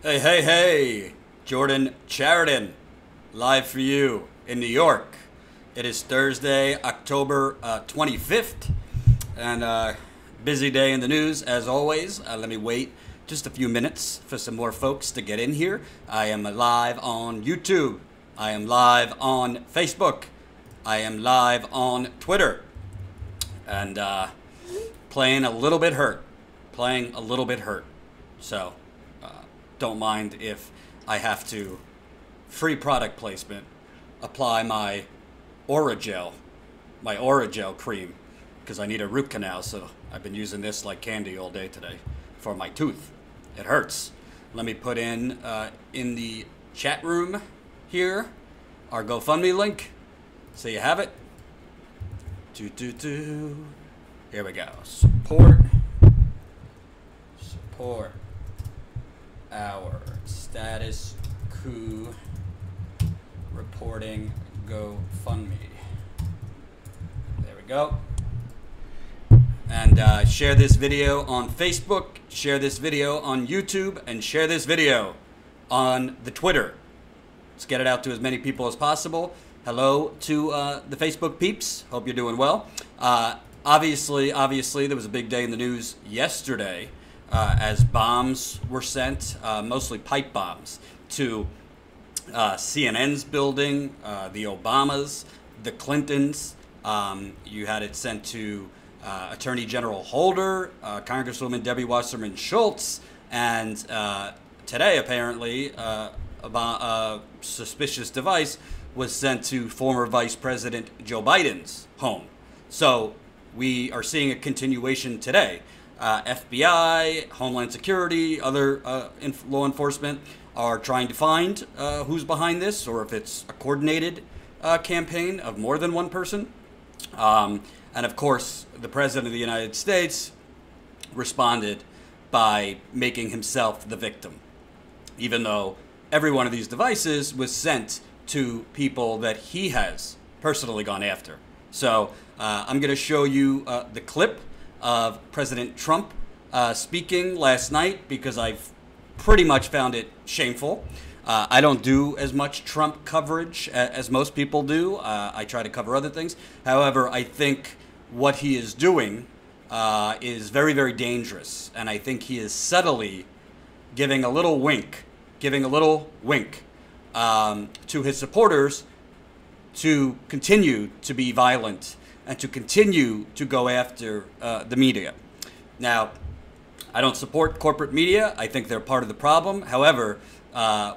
Hey, hey, hey! Jordan Chariton, live for you in New York. It is Thursday, October 25th, and busy day in the news as always. Let me wait just a few minutes for some more folks to get in here. I am live on YouTube. I am live on Facebook. I am live on Twitter. And playing a little bit hurt. So, don't mind if I have to, free product placement, apply my Oragel cream, because I need a root canal, so I've been using this like candy all day today for my tooth. It hurts. Let me put in the chat room here our GoFundMe link, so you have it. Here we go. Support our status coup reporting GoFundMe. There we go. And share this video on Facebook, share this video on YouTube, and share this video on the Twitter. Let's get it out to as many people as possible. Hello to the Facebook peeps. Hope you're doing well. Obviously, there was a big day in the news yesterday as bombs were sent, mostly pipe bombs, to CNN's building, the Obamas, the Clintons. You had it sent to Attorney General Holder, Congresswoman Debbie Wasserman Schultz, and today apparently a suspicious device was sent to former Vice President Joe Biden's home. So we are seeing a continuation today. FBI, Homeland Security, other law enforcement are trying to find who's behind this, or if it's a coordinated campaign of more than one person. And of course, the President of the United States responded by making himself the victim, even though every one of these devices was sent to people that he has personally gone after. So I'm going to show you the clip of President Trump speaking last night, because I've pretty much found it shameful. I don't do as much Trump coverage as most people do. I try to cover other things. However, I think what he is doing is very, very dangerous. And I think he is subtly giving a little wink to his supporters to continue to be violent and to continue to go after the media. Now, I don't support corporate media. I think they're part of the problem. However,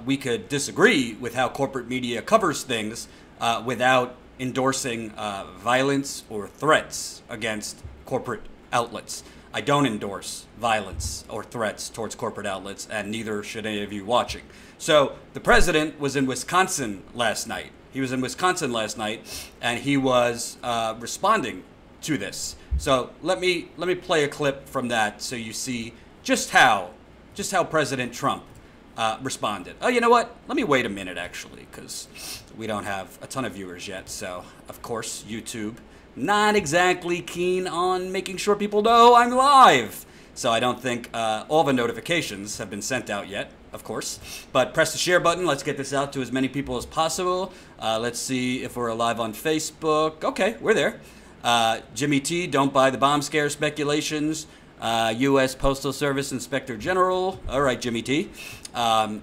we could disagree with how corporate media covers things without endorsing violence or threats against corporate outlets. I don't endorse violence or threats towards corporate outlets, and neither should any of you watching. So the president was in Wisconsin last night. And he was responding to this. So let me play a clip from that so you see just how President Trump responded. Oh, you know what? Let me wait a minute, actually, because we don't have a ton of viewers yet. So, of course, YouTube, not exactly keen on making sure people know I'm live. So I don't think all the notifications have been sent out yet, of course. But press the share button. Let's get this out to as many people as possible. Let's see if we're live on Facebook. Okay, we're there. Jimmy T, don't buy the bomb scare speculations. U.S. Postal Service Inspector General. All right, Jimmy T. And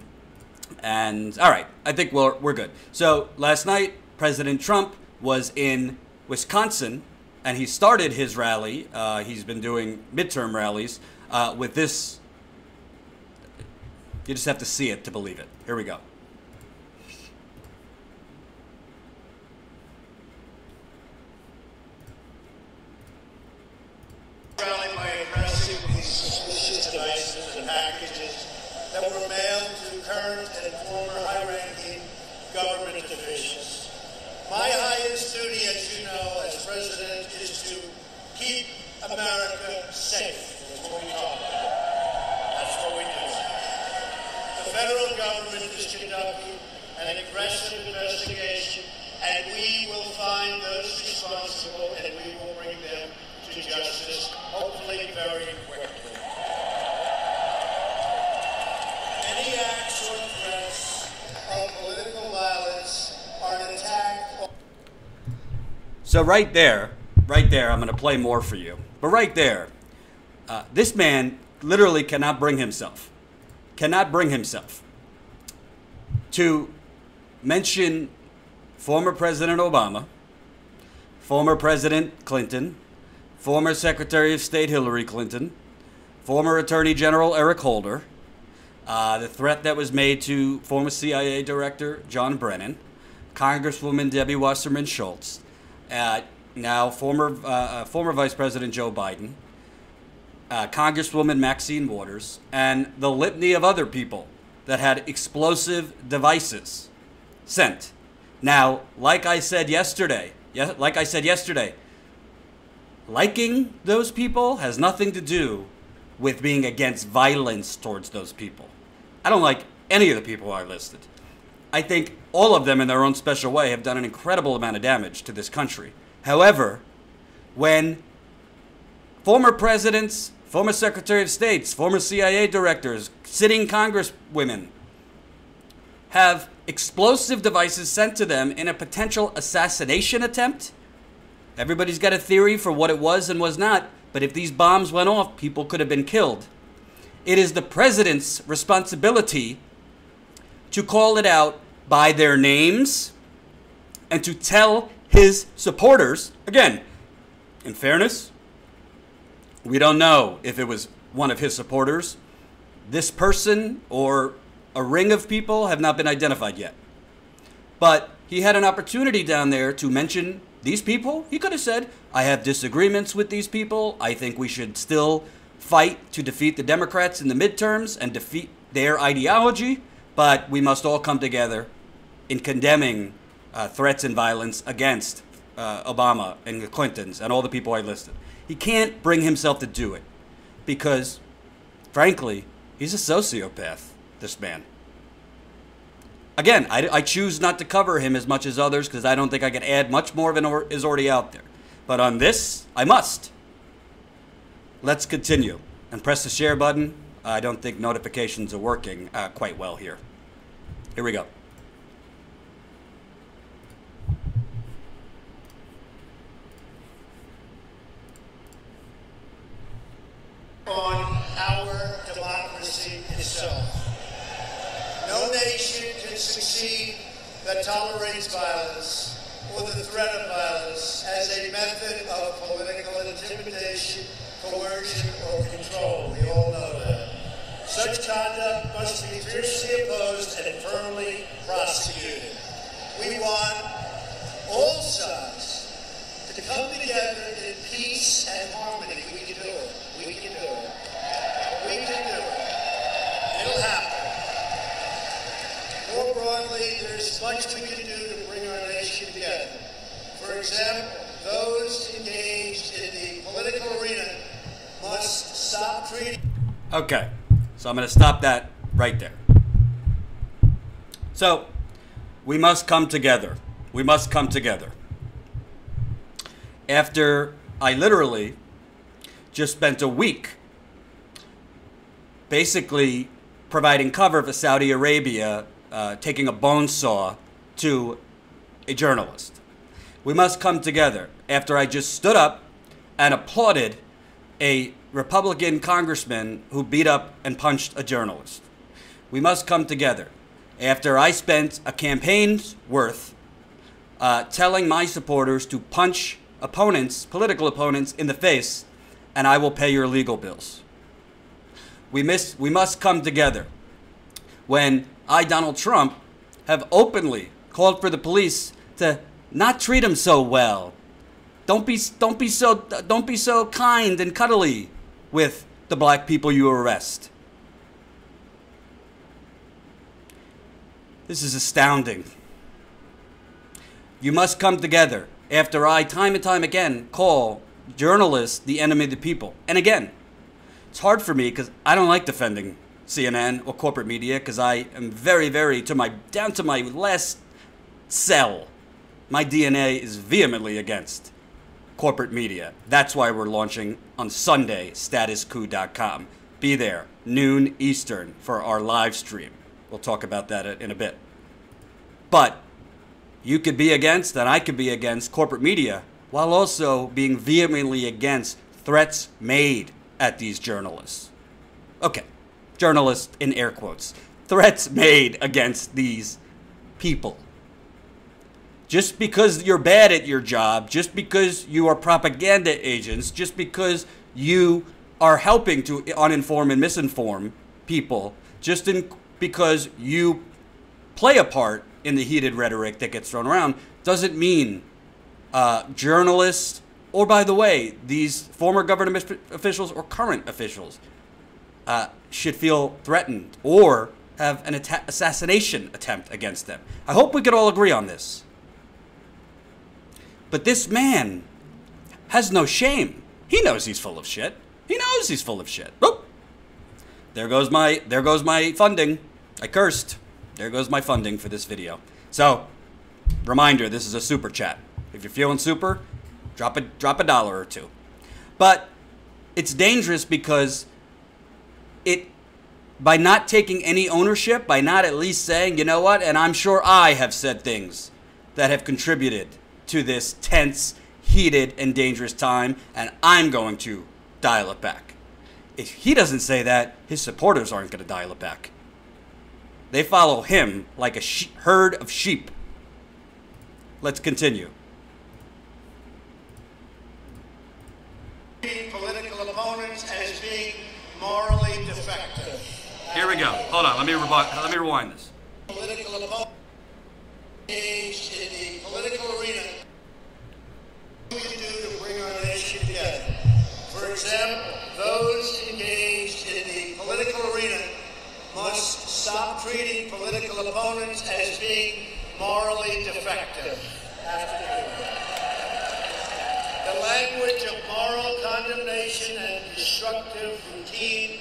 all right, I think we're good. So last night, President Trump was in Wisconsin, and he started his rally. He's been doing midterm rallies with this. You just have to see it to believe it. Here we go. Rally by addressing these suspicious devices and packages that were mailed to current and former high-ranking government officials. My highest duty, as you know, as president, is to keep America safe. That's what we talk about. That's what we do. The federal government is conducting an aggressive investigation, and we will find those responsible, and we will bring them to justice, hopefully very quickly. Any So right there, I'm going to play more for you. But right there, this man literally cannot bring himself to mention former President Obama, former President Clinton, former Secretary of State Hillary Clinton, former Attorney General Eric Holder, the threat that was made to former CIA Director John Brennan, Congresswoman Debbie Wasserman Schultz, now former Vice President Joe Biden, Congresswoman Maxine Waters, and the litany of other people that had explosive devices sent. Now, like I said yesterday, liking those people has nothing to do with being against violence towards those people. I don't like any of the people I listed. I think all of them in their own special way have done an incredible amount of damage to this country. However, when former presidents, former Secretary of States, former CIA directors, sitting Congresswomen have explosive devices sent to them in a potential assassination attempt, everybody's got a theory for what it was and was not, but if these bombs went off, people could have been killed. It is the president's responsibility to call it out by their names and to tell his supporters, again, in fairness, we don't know if it was one of his supporters. This person or a ring of people have not been identified yet. But he had an opportunity down there to mention these people. He could have said, I have disagreements with these people. I think we should still fight to defeat the Democrats in the midterms and defeat their ideology. But we must all come together in condemning threats and violence against Obama and the Clintons and all the people I listed. He can't bring himself to do it because, frankly, he's a sociopath, this man. Again, I choose not to cover him as much as others because I don't think I can add much more than is already out there. But on this, I must. Let's continue and press the share button. I don't think notifications are working quite well here. Here we go. On our democracy itself. No nation can succeed that tolerates violence or the threat of violence as a method of political intimidation, coercion, or control. We all know that. Such conduct must be fiercely opposed and firmly prosecuted. We want all sides to come together in peace and harmony. We can do it. We can do it. We can do it. It'll happen. More broadly, there's much we can do to bring our nation together. For example, those engaged in the political arena must stop treating... Okay, so I'm going to stop that right there. So, we must come together. We must come together. After I literally just spent a week basically providing cover for Saudi Arabia taking a bone saw to a journalist. We must come together after I just stood up and applauded a Republican congressman who beat up and punched a journalist. We must come together after I spent a campaign's worth telling my supporters to punch opponents, political opponents, in the face, and I will pay your legal bills. We must come together when I, Donald Trump, have openly called for the police to not treat him so well. Don't be so kind and cuddly with the black people you arrest. This is astounding. You must come together after I, time and time again, call journalists the enemy of the people. And again, it's hard for me because I don't like defending CNN or corporate media because I am very, very, down to my last cell, my DNA is vehemently against corporate media. That's why we're launching on Sunday, statuscoup.com. Be there, noon Eastern, for our live stream. We'll talk about that in a bit. But you could be against, and I could be against corporate media while also being vehemently against threats made at these journalists. Okay, journalists in air quotes. Threats made against these people. Just because you're bad at your job, just because you are propaganda agents, just because you are helping to uninform and misinform people, because you play a part in the heated rhetoric that gets thrown around, doesn't mean journalists, or by the way, these former government officials or current officials should feel threatened or have an assassination attempt against them. I hope we could all agree on this. But this man has no shame. He knows he's full of shit. He knows he's full of shit. Whoop. There goes my funding. I cursed. There goes my funding for this video. So, reminder, this is a super chat. If you're feeling super, drop a dollar or two. But it's dangerous because by not taking any ownership, by not at least saying, you know what, and I'm sure I have said things that have contributed to this tense, heated, and dangerous time, and I'm going to dial it back. If he doesn't say that, his supporters aren't going to dial it back. They follow him like a herd of sheep. Let's continue. Political opponents as being morally defective. Here we go. Hold on. Let me rewind this. Political opponents engaged in the political arena. What do we do to bring our nation together? For example, those engaged in the political arena must stop treating political opponents as being morally defective. Have to do that. The language of moral condemnation and destructive routine,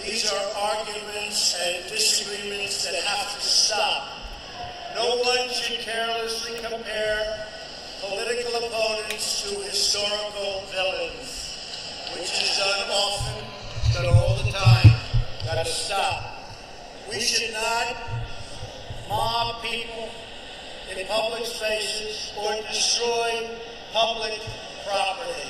these are arguments and disagreements that have to stop. No one should carelessly compare political opponents to historical villains, which is done often, done all the time. Got to stop. We should not mob people in public spaces or destroy public property.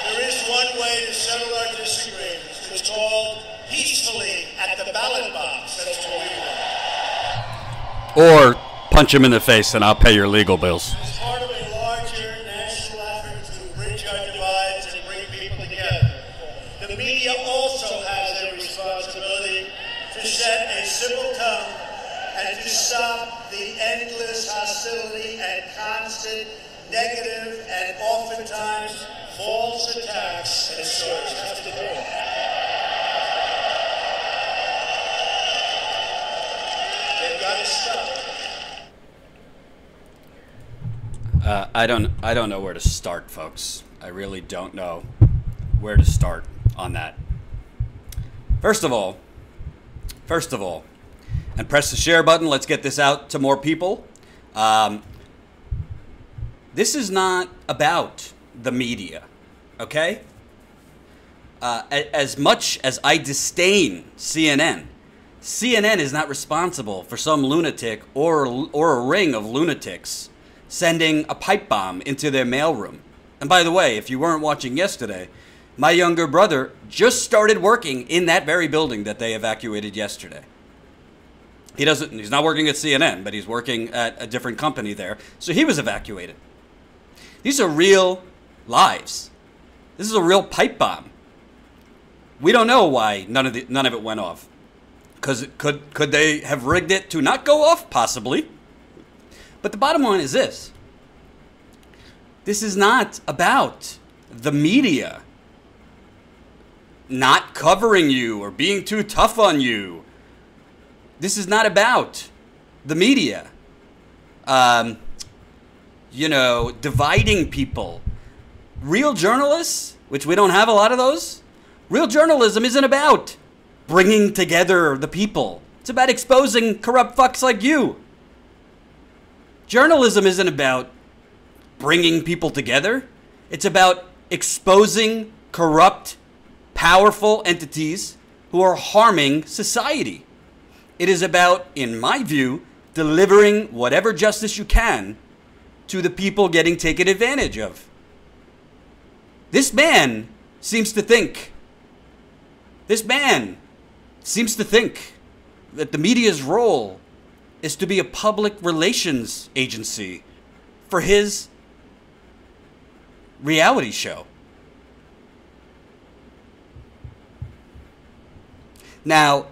There is one way to settle our disagreements. It's called peacefully at the ballot box. That's what we want. Or punch him in the face and I'll pay your legal bills. As part of a larger national effort to bridge our divides and bring people together, the media also has a responsibility to set a civil tone and to stop the endless hostility and constant negative and oftentimes false attacks and stories. Have to do it. They've got to stop. I don't know where to start, folks. I really don't know where to start on that. First of all, and press the share button. Let's get this out to more people. This is not about the media, okay? As much as I disdain CNN, CNN is not responsible for some lunatic or a ring of lunatics sending a pipe bomb into their mailroom. And by the way, if you weren't watching yesterday, my younger brother just started working in that very building that they evacuated yesterday. He's not working at CNN, but he's working at a different company there. So he was evacuated. These are real lives. This is a real pipe bomb. We don't know why none of it went off. Because could they have rigged it to not go off? Possibly. But the bottom line is this. This is not about the media not covering you or being too tough on you. This is not about the media, dividing people. Real journalists, which we don't have a lot of those, real journalism isn't about bringing together the people. It's about exposing corrupt fucks like you. Journalism isn't about bringing people together. It's about exposing corrupt, powerful entities who are harming society. It is about, in my view, delivering whatever justice you can to the people getting taken advantage of. This man seems to think that the media's role is to be a public relations agency for his reality show. Now,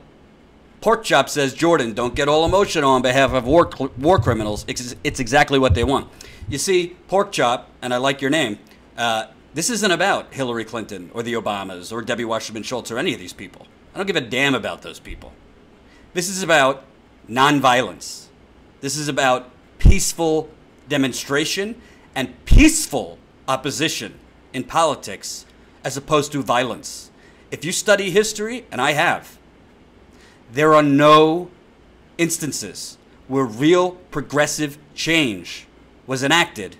Porkchop says, Jordan, don't get all emotional on behalf of war criminals. It's exactly what they want. You see, Porkchop, and I like your name, this isn't about Hillary Clinton or the Obamas or Debbie Wasserman Schultz or any of these people. I don't give a damn about those people. This is about nonviolence. This is about peaceful demonstration and peaceful opposition in politics as opposed to violence. If you study history, and I have, there are no instances where real progressive change was enacted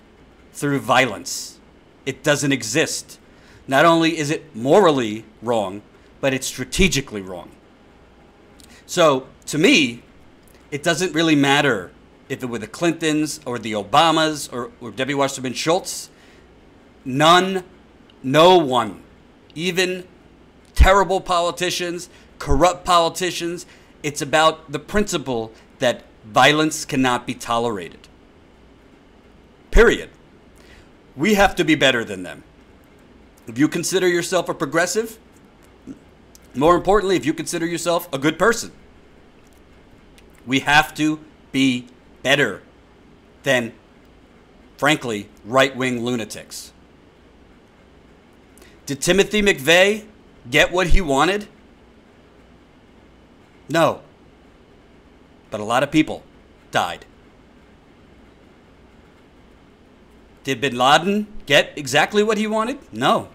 through violence. It doesn't exist. Not only is it morally wrong, but it's strategically wrong. So, to me, it doesn't really matter if it were the Clintons or the Obamas or Debbie Wasserman Schultz. No one, even terrible politicians, corrupt politicians, it's about the principle that violence cannot be tolerated. Period. We have to be better than them. If you consider yourself a progressive, more importantly, if you consider yourself a good person, we have to be better than, frankly, right-wing lunatics. Did Timothy McVeigh get what he wanted? No. But a lot of people died. Did bin Laden get exactly what he wanted? No.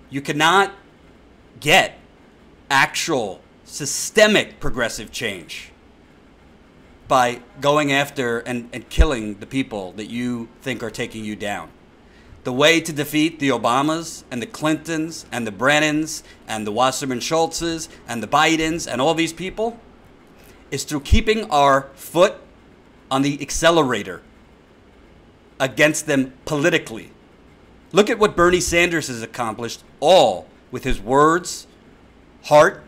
You cannot get actual systemic progressive change by going after and killing the people that you think are taking you down. The way to defeat the Obamas and the Clintons and the Brennans and the Wasserman Schultzes and the Bidens and all these people is through keeping our foot on the accelerator against them politically. Look at what Bernie Sanders has accomplished, all with his words, heart,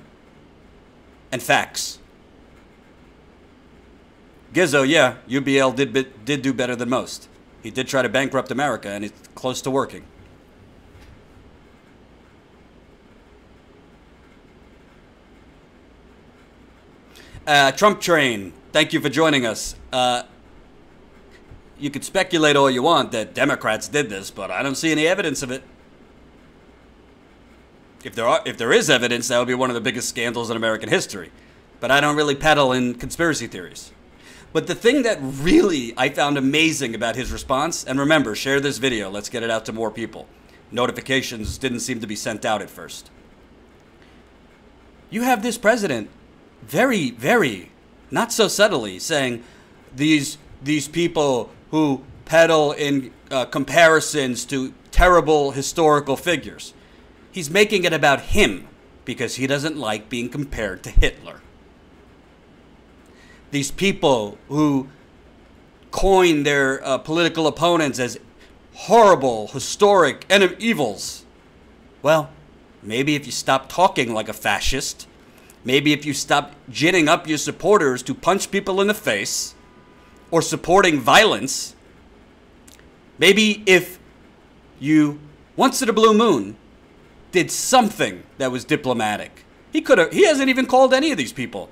and facts. Gizzo, yeah, UBL did do better than most. He did try to bankrupt America, and it's close to working. Trump Train, thank you for joining us. You could speculate all you want that Democrats did this, but I don't see any evidence of it. If there is evidence, that would be one of the biggest scandals in American history. But I don't really peddle in conspiracy theories. But the thing that really I found amazing about his response, and remember, share this video, let's get it out to more people. Notifications didn't seem to be sent out at first. You have this president very, very, not so subtly, saying these people who peddle in comparisons to terrible historical figures. He's making it about him because he doesn't like being compared to Hitler. These people who coin their political opponents as horrible, historic evils. Well, maybe if you stop talking like a fascist, maybe if you stop ginning up your supporters to punch people in the face or supporting violence, maybe if you, once in a blue moon, did something that was diplomatic. He hasn't even called any of these people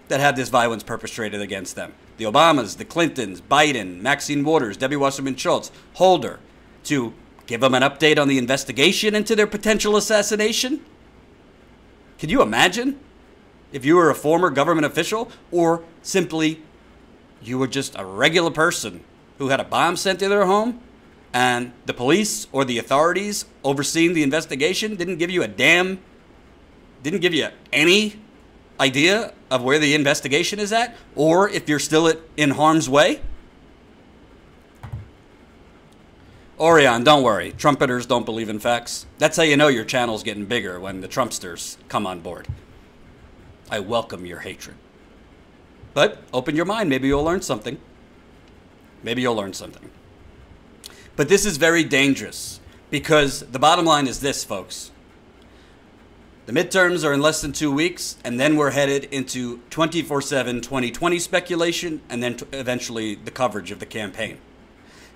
that had this violence perpetrated against them. The Obamas, the Clintons, Biden, Maxine Waters, Debbie Wasserman Schultz, Holder, to give them an update on the investigation into their potential assassination? Can you imagine if you were a former government official or simply you were just a regular person who had a bomb sent to their home and the police or the authorities overseeing the investigation didn't give you any idea of where the investigation is at, or if you're still in harm's way? Orion, don't worry. Trumpeters don't believe in facts. That's how you know your channel's getting bigger, when the Trumpsters come on board. I welcome your hatred. But open your mind. Maybe you'll learn something. Maybe you'll learn something. But this is very dangerous because the bottom line is this, folks. The midterms are in less than 2 weeks, and then we're headed into 24/7 2020 speculation, and then eventually the coverage of the campaign.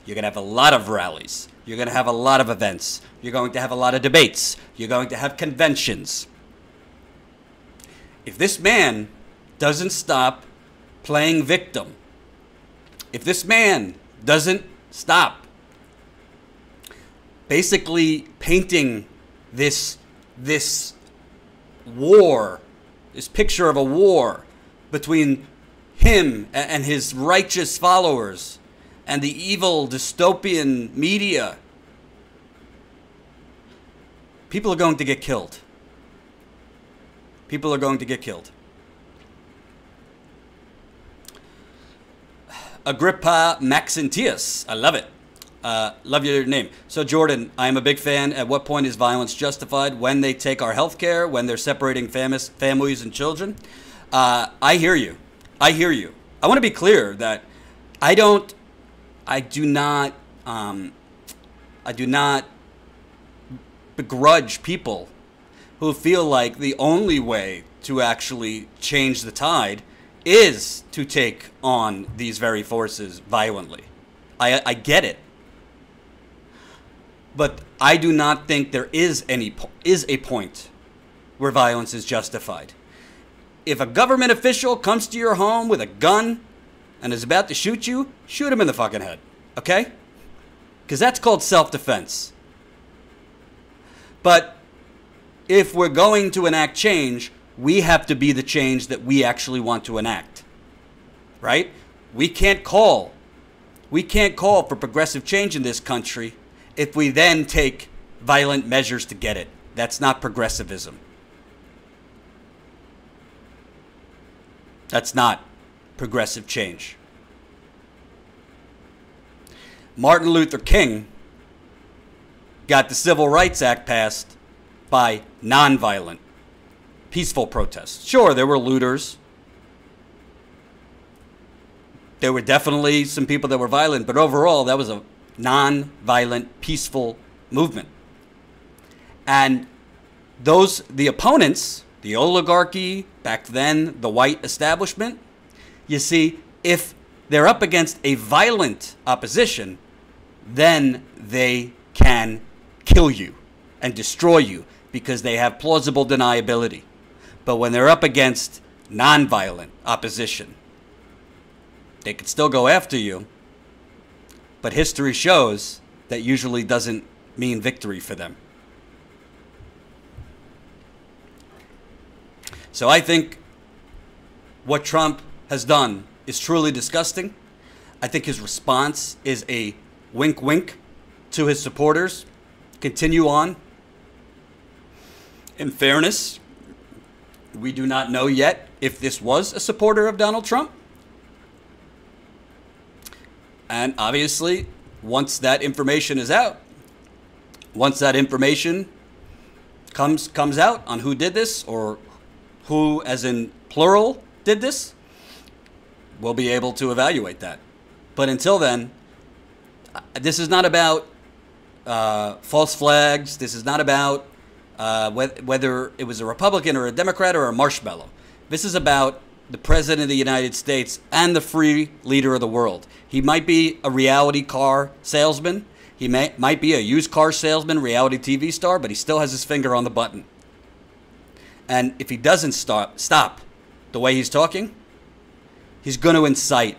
You're going to have a lot of rallies. You're going to have a lot of events. You're going to have a lot of debates. You're going to have conventions. If this man doesn't stop playing victim, if this man doesn't stop basically painting this war, this picture of a war between him and his righteous followers and the evil dystopian media, people are going to get killed. People are going to get killed. Agrippa Maxentius. I love it. Love your name. So, Jordan, I am a big fan. At what point is violence justified? When they take our health care, when they're separating families and children? I hear you. I hear you. I want to be clear that I do not begrudge people who feel like the only way to actually change the tide is to take on these very forces violently. I get it. But I do not think there is a point where violence is justified. If a government official comes to your home with a gun and is about to shoot you, shoot him in the fucking head, okay? Because that's called self-defense. But if we're going to enact change, we have to be the change that we actually want to enact, right? We can't call for progressive change in this country if we then take violent measures to get it. That's not progressivism. That's not progressive change. Martin Luther King got the Civil Rights Act passed by nonviolent, peaceful protests. Sure, there were looters. There were definitely some people that were violent, but overall, that was a non-violent, peaceful movement. And the opponents, the oligarchy, back then, the white establishment, you see, if they're up against a violent opposition, then they can kill you and destroy you because they have plausible deniability. But when they're up against non-violent opposition, they can still go after you. But history shows that usually doesn't mean victory for them. So I think what Trump has done is truly disgusting. I think his response is a wink wink to his supporters. Continue on. In fairness, we do not know yet if this was a supporter of Donald Trump. And obviously, once that information is out, once that information comes out on who did this, or who, as in plural, did this, we'll be able to evaluate that. But until then, this is not about false flags. This is not about whether it was a Republican or a Democrat or a marshmallow. This is about the President of the United States and the free leader of the world. He might be a reality car salesman. He might be a used car salesman, reality TV star, but he still has his finger on the button. And if he doesn't stop the way he's talking, he's going to incite.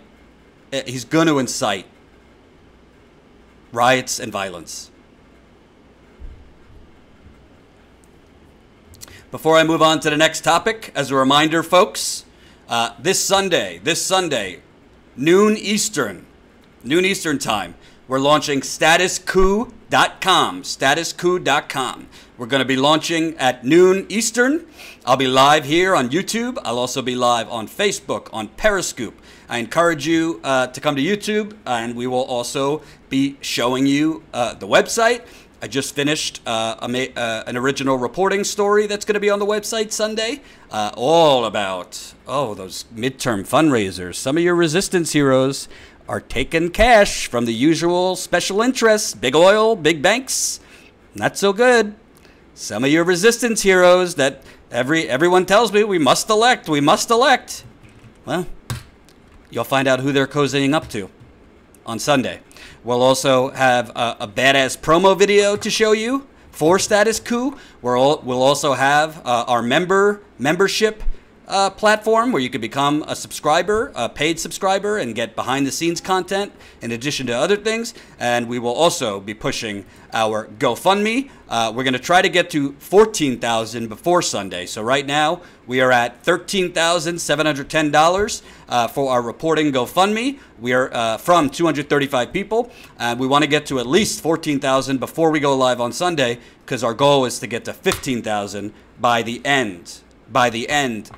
He's going to incite riots and violence. Before I move on to the next topic, as a reminder, folks, this Sunday, noon Eastern time, we're launching statuscoup.com, statuscoup.com. We're going to be launching at noon Eastern. I'll be live here on YouTube. I'll also be live on Facebook, on Periscope. I encourage you to come to YouTube, and we will also be showing you the website. I just finished an original reporting story that's going to be on the website Sunday, all about, those midterm fundraisers. Some of your resistance heroes are taking cash from the usual special interests, big oil, big banks. Not so good. Some of your resistance heroes that everyone tells me we must elect. Well, you'll find out who they're cozying up to on Sunday. We'll also have a badass promo video to show you for Status Coup. We'll also have our membership platform where you can become a subscriber, a paid subscriber, and get behind-the-scenes content in addition to other things. And we will also be pushing our GoFundMe. We're going to try to get to 14,000 before Sunday. So right now we are at $13,710 for our reporting GoFundMe. We are from 235 people, and we want to get to at least 14,000 before we go live on Sunday, because our goal is to get to 15,000 by the end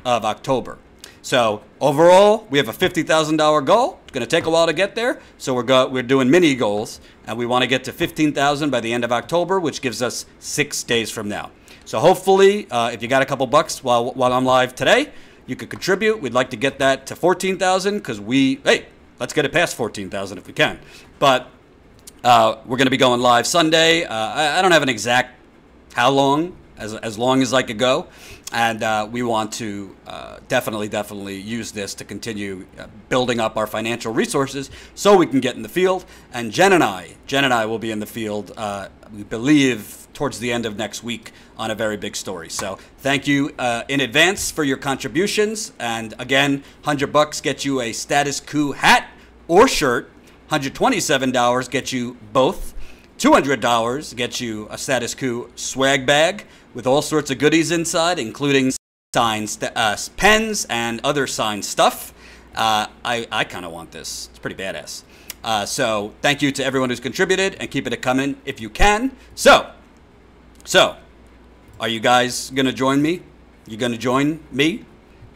of October. So overall, we have a $50,000 goal. It's going to take a while to get there. So we're doing mini goals, and we want to get to 15,000 by the end of October, which gives us 6 days from now. So hopefully, if you got a couple bucks while I'm live today, you could contribute. We'd like to get that to 14,000 because let's get it past 14,000 if we can. But we're going to be going live Sunday. I don't have an exact how long, as long as I could go. And we want to definitely use this to continue building up our financial resources so we can get in the field. And Jen and I will be in the field, we believe, towards the end of next week on a very big story. So thank you in advance for your contributions. And again, $100 gets you a Status Coup hat or shirt. $127 gets you both. $200 gets you a Status Coup swag bag with all sorts of goodies inside, including signed pens and other signed stuff. I kind of want this. It's pretty badass. So thank you to everyone who's contributed, and keep it coming if you can. So are you guys going to join me? You going to join me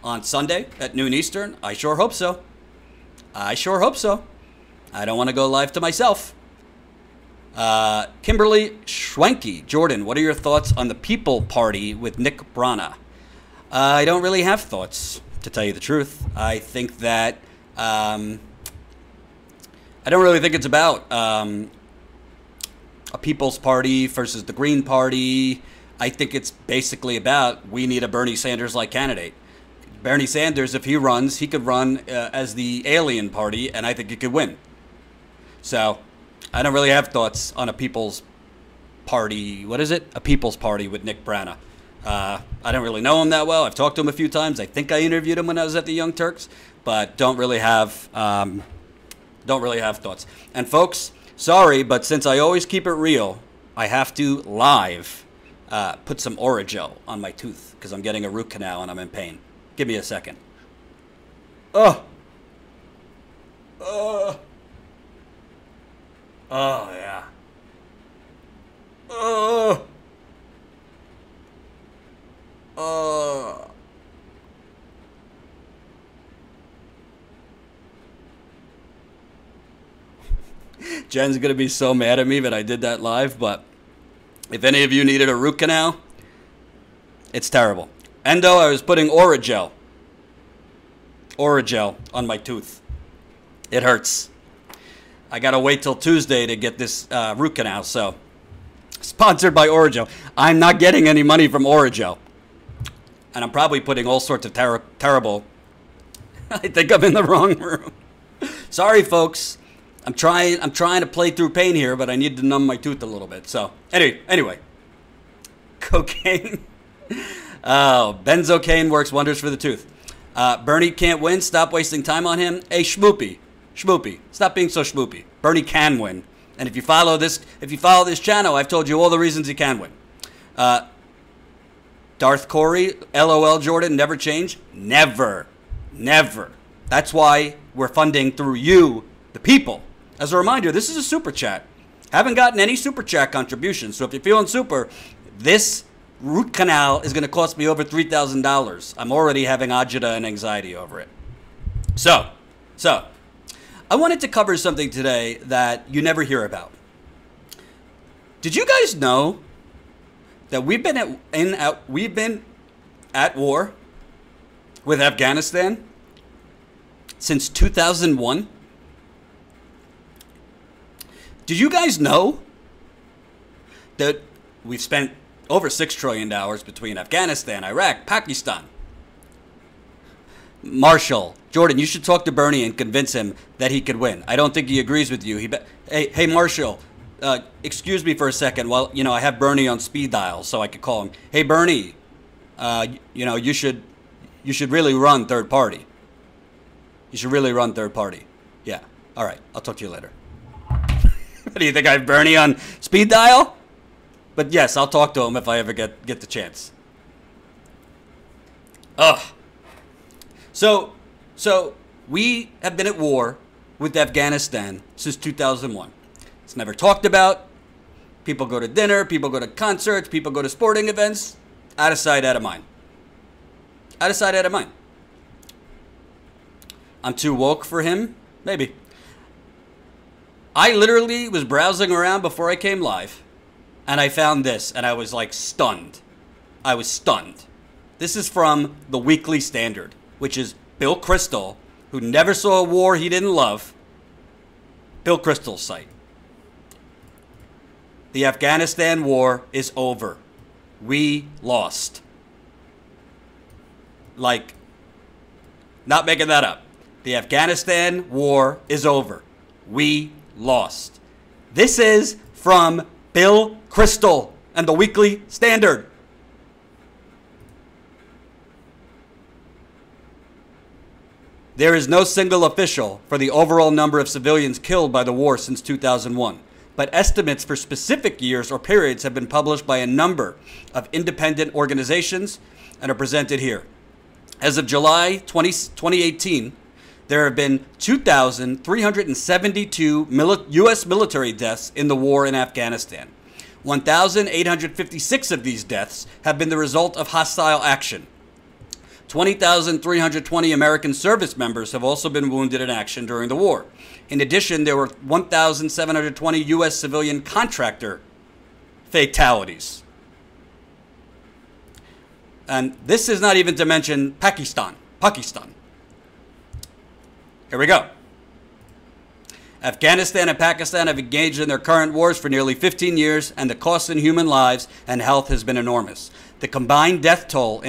on Sunday at noon Eastern? I sure hope so. I don't want to go live to myself. Kimberly Schwenke, Jordan, what are your thoughts on the People Party with Nick Brana? I don't really have thoughts, to tell you the truth. I think that I don't really think it's about a People's Party versus the Green Party. I think it's basically about we need a Bernie Sanders-like candidate. Bernie Sanders, if he runs, he could run as the alien party, and I think he could win. So I don't really have thoughts on a People's Party. What is it? A People's Party with Nick Brana. I don't really know him that well. I've talked to him a few times. I think I interviewed him when I was at the Young Turks, but don't really have thoughts. And folks, sorry, but since I always keep it real, I have to live put some Orajel on my tooth because I'm getting a root canal and I'm in pain. Give me a second. Oh, yeah. Jen's going to be so mad at me that I did that live, but if any of you needed a root canal, it's terrible. Endo, I was putting Orajel on my tooth. It hurts. I got to wait till Tuesday to get this root canal, so sponsored by Orajel. I'm not getting any money from Orajel. And I'm probably putting all sorts of terrible... I think I'm in the wrong room. Sorry, folks. I'm trying to play through pain here, but I need to numb my tooth a little bit. So, anyway. Cocaine. Oh, benzocaine works wonders for the tooth. Bernie can't win. Stop wasting time on him. Hey, schmoopy. Stop being so schmoopy. Bernie can win. And if you follow this channel, I've told you all the reasons he can win. Darth Corey, LOL Jordan, never change. Never. That's why we're funding through you, the people. As a reminder, this is a super chat. Haven't gotten any super chat contributions. So if you're feeling super, this root canal is going to cost me over $3,000. I'm already having agita and anxiety over it. So, I wanted to cover something today that you never hear about. Did you guys know that we've been at war with Afghanistan since 2001? Did you guys know that we've spent over $6 trillion between Afghanistan, Iraq, Pakistan? Marshall, Jordan, you should talk to Bernie and convince him that he could win. I don't think he agrees with you. Hey, Marshall, excuse me for a second. Well, I have Bernie on speed dial, so I could call him. Hey, Bernie, you should really run third party. You should really run third party. Yeah. All right. I'll talk to you later. What do you think? I have Bernie on speed dial? But yes, I'll talk to him if I ever get the chance. Ugh. So we have been at war with Afghanistan since 2001. It's never talked about. People go to dinner, people go to concerts, people go to sporting events. Out of sight, out of mind. Out of sight, out of mind. I'm too woke for him? Maybe. I literally was browsing around before I came live, and I found this, and I was like stunned. I was stunned. This is from the Weekly Standard, which is Bill Kristol, who never saw a war he didn't love. Bill Kristol's site. The Afghanistan war is over. We lost. Like, not making that up. The Afghanistan war is over. We lost. This is from Bill Kristol and the Weekly Standard. There is no single official for the overall number of civilians killed by the war since 2001, but estimates for specific years or periods have been published by a number of independent organizations and are presented here. As of July 2018, there have been 2,372 U.S. military deaths in the war in Afghanistan. 1,856 of these deaths have been the result of hostile action. 20,320 American service members have also been wounded in action during the war. In addition, there were 1,720 U.S. civilian contractor fatalities. And this is not even to mention Pakistan. Here we go. Afghanistan and Pakistan have engaged in their current wars for nearly 15 years, and the cost in human lives and health has been enormous. The combined death toll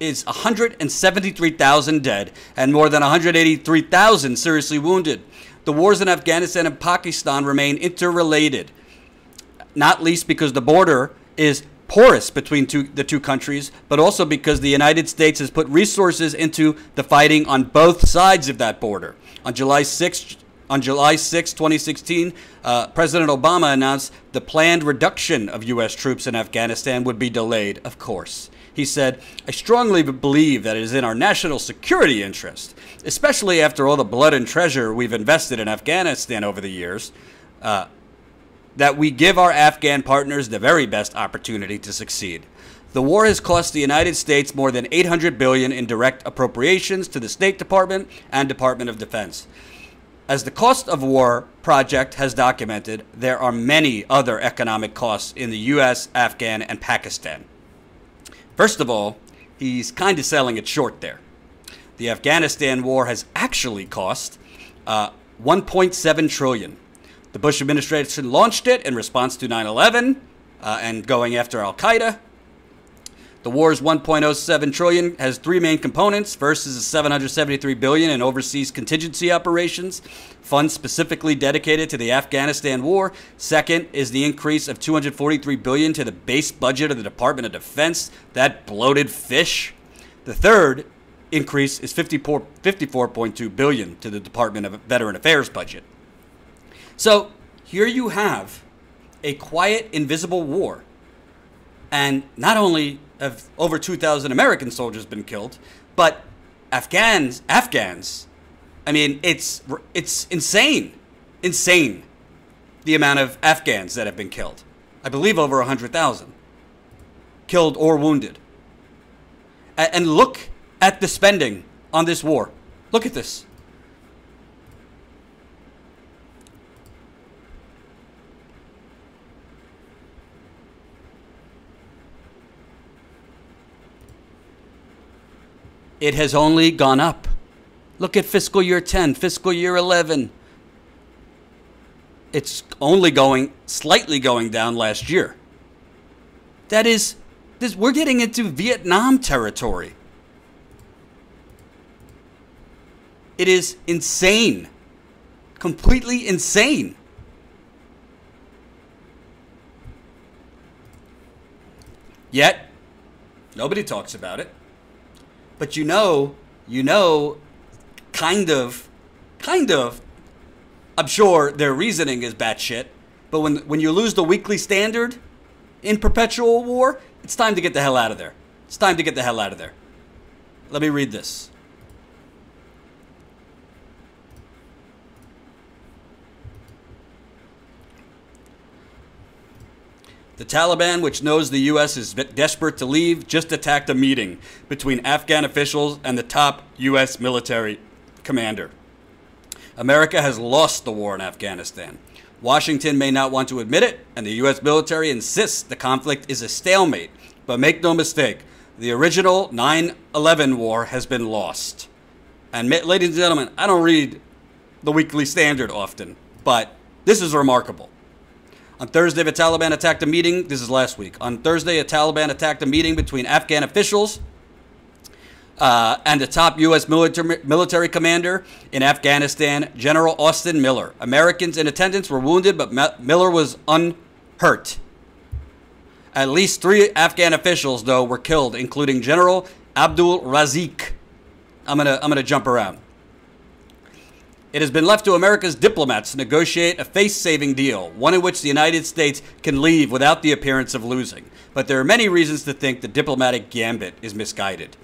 is 173,000 dead and more than 183,000 seriously wounded. The wars in Afghanistan and Pakistan remain interrelated, not least because the border is porous between the two countries, but also because the United States has put resources into the fighting on both sides of that border. On July 6, 2016, President Obama announced the planned reduction of U.S. troops in Afghanistan would be delayed, of course. He said, "I strongly believe that it is in our national security interest, especially after all the blood and treasure we've invested in Afghanistan over the years, that we give our Afghan partners the very best opportunity to succeed. The war has cost the United States more than $800 billion in direct appropriations to the State Department and Department of Defense. As the Cost of War Project has documented, there are many other economic costs in the U.S., Afghan, and Pakistan." First of all, he's kind of selling it short there. The Afghanistan war has actually cost $1.7 trillion. The Bush administration launched it in response to 9/11 and going after al-Qaeda. The war's $1.07 trillion has three main components. First is the $773 billion in overseas contingency operations, funds specifically dedicated to the Afghanistan war. Second is the increase of $243 billion to the base budget of the Department of Defense, that bloated fish. The third increase is $54.2 billion to the Department of Veteran Affairs budget. So here you have a quiet, invisible war. And not only have over 2,000 American soldiers been killed, but Afghans, I mean, it's insane, the amount of Afghans that have been killed. I believe over 100,000 killed or wounded. And look at the spending on this war. Look at this. It has only gone up. Look at fiscal year 10, fiscal year 11. It's only slightly going down last year. That is, we're getting into Vietnam territory. It is insane. Completely insane. Yet, nobody talks about it. But you know, kind of, I'm sure their reasoning is batshit. But when you lose the weekly standard in perpetual war, it's time to get the hell out of there. It's time to get the hell out of there. Let me read this. The Taliban, which knows the U.S. is desperate to leave, just attacked a meeting between Afghan officials and the top U.S. military commander. America has lost the war in Afghanistan. Washington may not want to admit it, and the U.S. military insists the conflict is a stalemate. But make no mistake, the original 9/11 war has been lost. And ladies and gentlemen, I don't read the Weekly Standard often, but this is remarkable. On Thursday, the Taliban attacked a meeting. This is last week. On Thursday, a Taliban attacked a meeting between Afghan officials and the top U.S. military commander in Afghanistan, General Austin Miller. Americans in attendance were wounded, but Miller was unhurt. At least 3 Afghan officials, though, were killed, including General Abdul Razik. I'm gonna jump around. It has been left to America's diplomats to negotiate a face-saving deal, one in which the United States can leave without the appearance of losing. But there are many reasons to think the diplomatic gambit is misguided.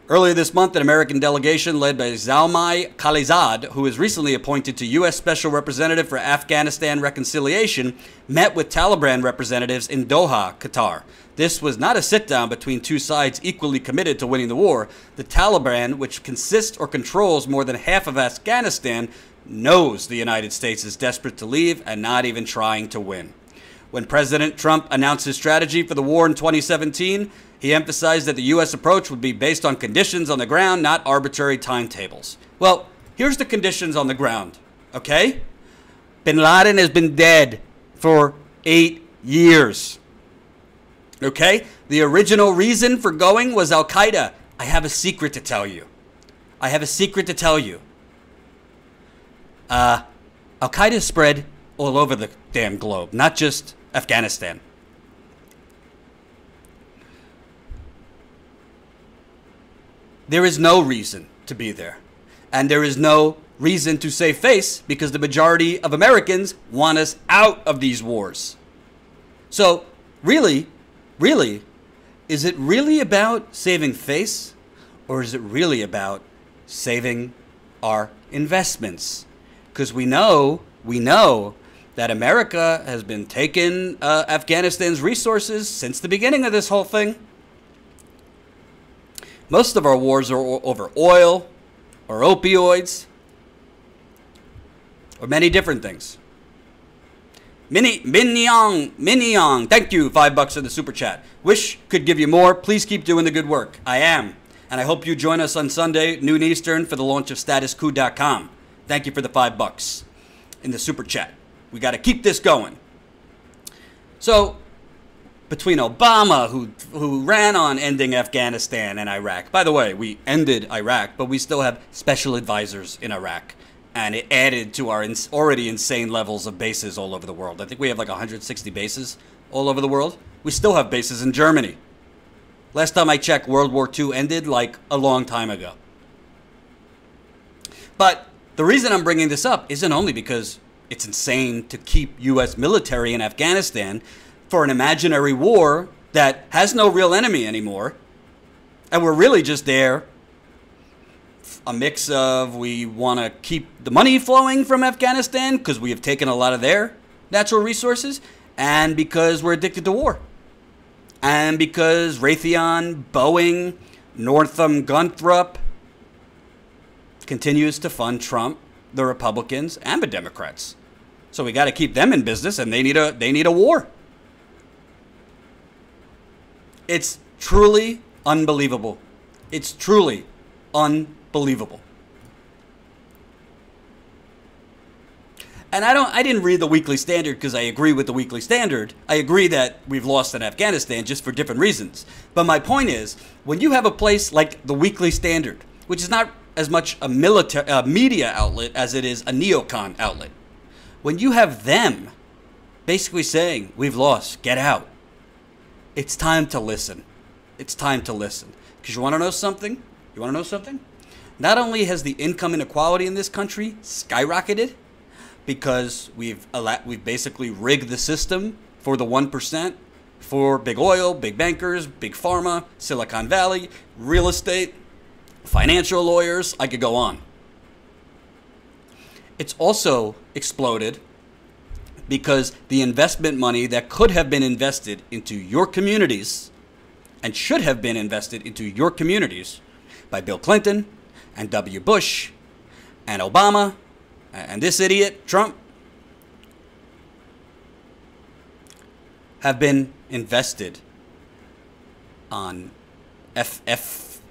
Earlier this month, an American delegation led by Zalmay Khalilzad, who was recently appointed to U.S. Special Representative for Afghanistan Reconciliation, met with Taliban representatives in Doha, Qatar. This was not a sit-down between two sides equally committed to winning the war. The Taliban, which consists or controls more than half of Afghanistan, knows the United States is desperate to leave and not even trying to win. When President Trump announced his strategy for the war in 2017, he emphasized that the U.S. approach would be based on conditions on the ground, not arbitrary timetables. Well, here's the conditions on the ground, okay? Bin Laden has been dead for 8 years. Okay? The original reason for going was Al-Qaeda. I have a secret to tell you. I have a secret to tell you. Al-Qaeda spread all over the damn globe, not just Afghanistan. There is no reason to be there. And there is no reason to save face because the majority of Americans want us out of these wars. So, really, is it really about saving face, or is it really about saving our investments? Because we know that America has been taking Afghanistan's resources since the beginning of this whole thing. Most of our wars are over oil or opioids or many different things. Minyang, thank you, $5 in the super chat. Wish could give you more. Please keep doing the good work. I am. And I hope you join us on Sunday, noon Eastern, for the launch of statuscoup.com. Thank you for the $5 in the super chat. We got to keep this going. So, between Obama, who ran on ending Afghanistan and Iraq. By the way, we ended Iraq, but we still have special advisors in Iraq. And it added to our already insane levels of bases all over the world. I think we have like 160 bases all over the world. We still have bases in Germany. Last time I checked, World War II ended like a long time ago. But the reason I'm bringing this up isn't only because it's insane to keep U.S. military in Afghanistan for an imaginary war that has no real enemy anymore. And we're really just there. A mix of we want to keep the money flowing from Afghanistan because we have taken a lot of their natural resources, and because we're addicted to war. And because Raytheon, Boeing, Northrop Grumman continues to fund Trump, the Republicans, and the Democrats. So we got to keep them in business, and they need a war. It's truly unbelievable. It's truly unbelievable. And I didn't read the Weekly Standard because I agree with the Weekly Standard. I agree that we've lost in Afghanistan just for different reasons. But my point is, when you have a place like the Weekly Standard, which is not as much a media outlet as it is a neocon outlet, when you have them basically saying, we've lost, get out, it's time to listen. It's time to listen. Because you want to know something? You want to know something? Not only has the income inequality in this country skyrocketed, because we've basically rigged the system for the 1%, for big oil, big bankers, big pharma, Silicon Valley, real estate, financial lawyers, I could go on. It's also exploded because the investment money that could have been invested into your communities and should have been invested into your communities by Bill Clinton and W. Bush and Obama and this idiot, Trump, have been invested on F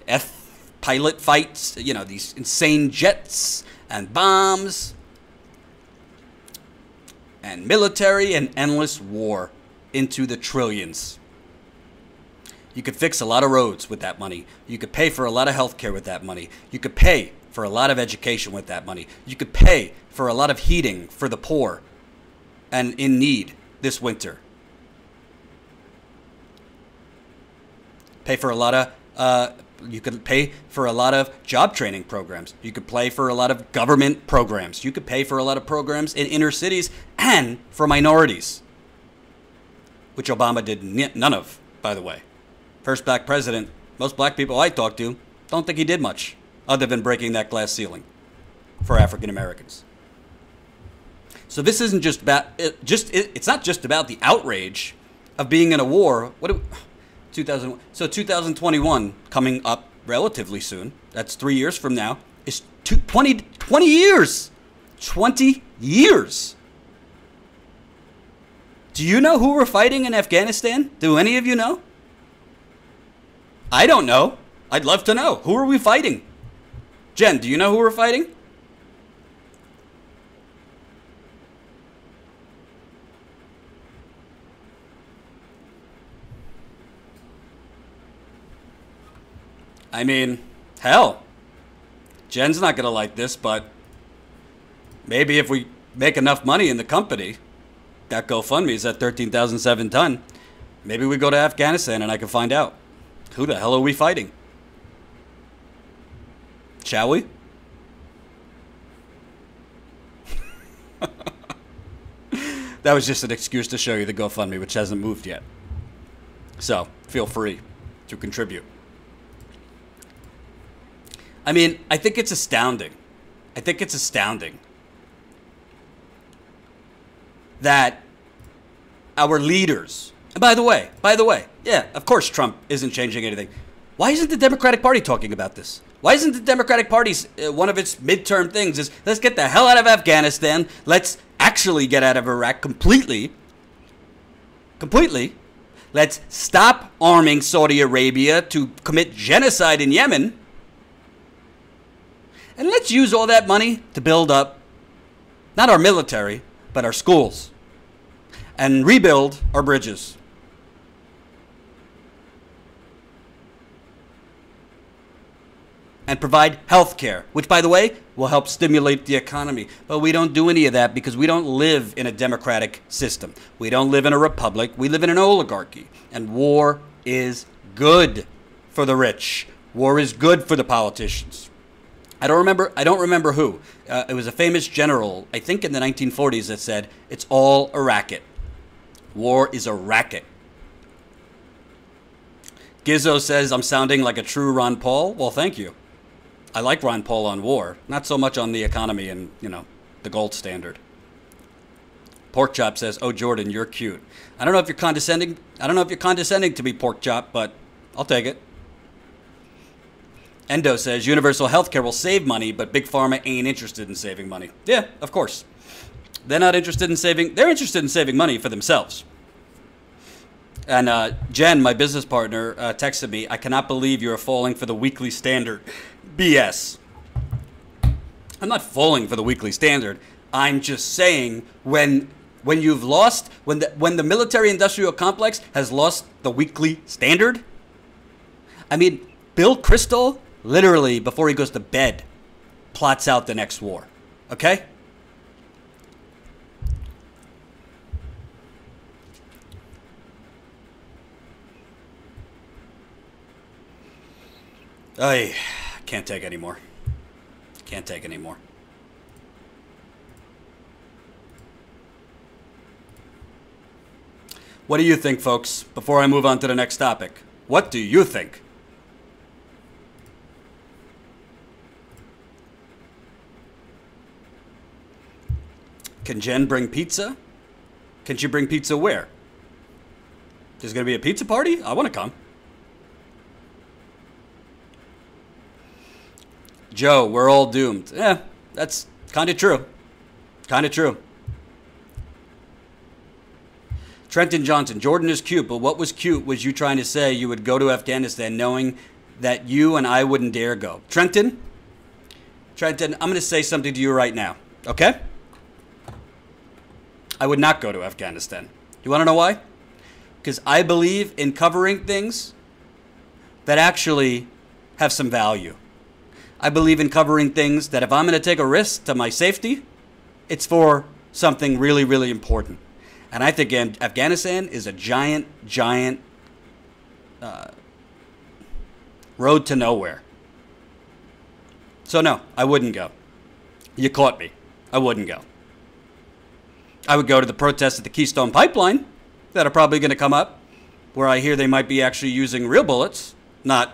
pilot fights, you know, these insane jets and bombs and military and endless war into the trillions. You could fix a lot of roads with that money. You could pay for a lot of health care with that money. You could pay for a lot of education with that money. You could pay for a lot of heating for the poor and in need this winter. Pay for a lot of, you could pay for a lot of job training programs. You could pay for a lot of government programs. You could pay for a lot of programs in inner cities and for minorities, which Obama did none of, by the way. First black president, most black people I talk to don't think he did much other than breaking that glass ceiling for African Americans. So this isn't just about it's not just about the outrage of being in a war. 2021 coming up relatively soon. That's 3 years from now. Is 20 years. 20 years. Do you know who we're fighting in Afghanistan? Do any of you know? I don't know. I'd love to know. Who are we fighting? Jen, do you know who we're fighting? I mean, hell, Jen's not going to like this, but maybe if we make enough money in the company, that GoFundMe is at 13,007 ton, maybe we go to Afghanistan and I can find out. Who the hell are we fighting? Shall we? That was just an excuse to show you the GoFundMe, which hasn't moved yet. So, feel free to contribute. I mean, I think it's astounding. I think it's astounding that our leaders, and by the way, yeah, of course Trump isn't changing anything. Why isn't the Democratic Party talking about this? Why isn't the Democratic Party, one of its midterm things is, let's get the hell out of Afghanistan. Let's actually get out of Iraq completely. Let's stop arming Saudi Arabia to commit genocide in Yemen. And let's use all that money to build up, not our military, but our schools. And rebuild our bridges. And provide health care, which, by the way, will help stimulate the economy. But we don't do any of that because we don't live in a democratic system. We don't live in a republic. We live in an oligarchy. And war is good for the rich. War is good for the politicians. I don't remember who. It was a famous general, I think in the 1940s, that said, it's all a racket. War is a racket. Gizzo says, I'm sounding like a true Ron Paul. Well, thank you. I like Ron Paul on war, not so much on the economy and, you know, the gold standard. Porkchop says, oh, Jordan, you're cute. I don't know if you're condescending. I don't know if you're condescending to me, Porkchop, but I'll take it. Endo says, universal health care will save money, but Big Pharma ain't interested in saving money. Yeah, of course. They're not interested in saving. They're interested in saving money for themselves. And Jen, my business partner, texted me, I cannot believe you are falling for the weekly standard. BS. I'm not falling for the weekly standard. I'm just saying when you've lost, when the military-industrial complex has lost the weekly standard. I mean, Bill Kristol, literally, before he goes to bed, plots out the next war. Okay? I can't take anymore. Can't take anymore. What do you think, folks? Before I move on to the next topic, what do you think? Can Jen bring pizza? Can she bring pizza where? There's going to be a pizza party? I want to come. Joe, we're all doomed. Yeah, that's kind of true. Kind of true. Trenton Johnson, Jordan is cute, but what was cute was you trying to say you would go to Afghanistan knowing that you and I wouldn't dare go. Trenton, I'm going to say something to you right now, okay? I would not go to Afghanistan. You want to know why? Because I believe in covering things that actually have some value. I believe in covering things that if I'm going to take a risk to my safety, it's for something really, really important. And I think Afghanistan is a giant, giant road to nowhere. So no, I wouldn't go. You caught me. I wouldn't go. I would go to the protests at the Keystone Pipeline that are probably going to come up, where I hear they might be actually using real bullets. Not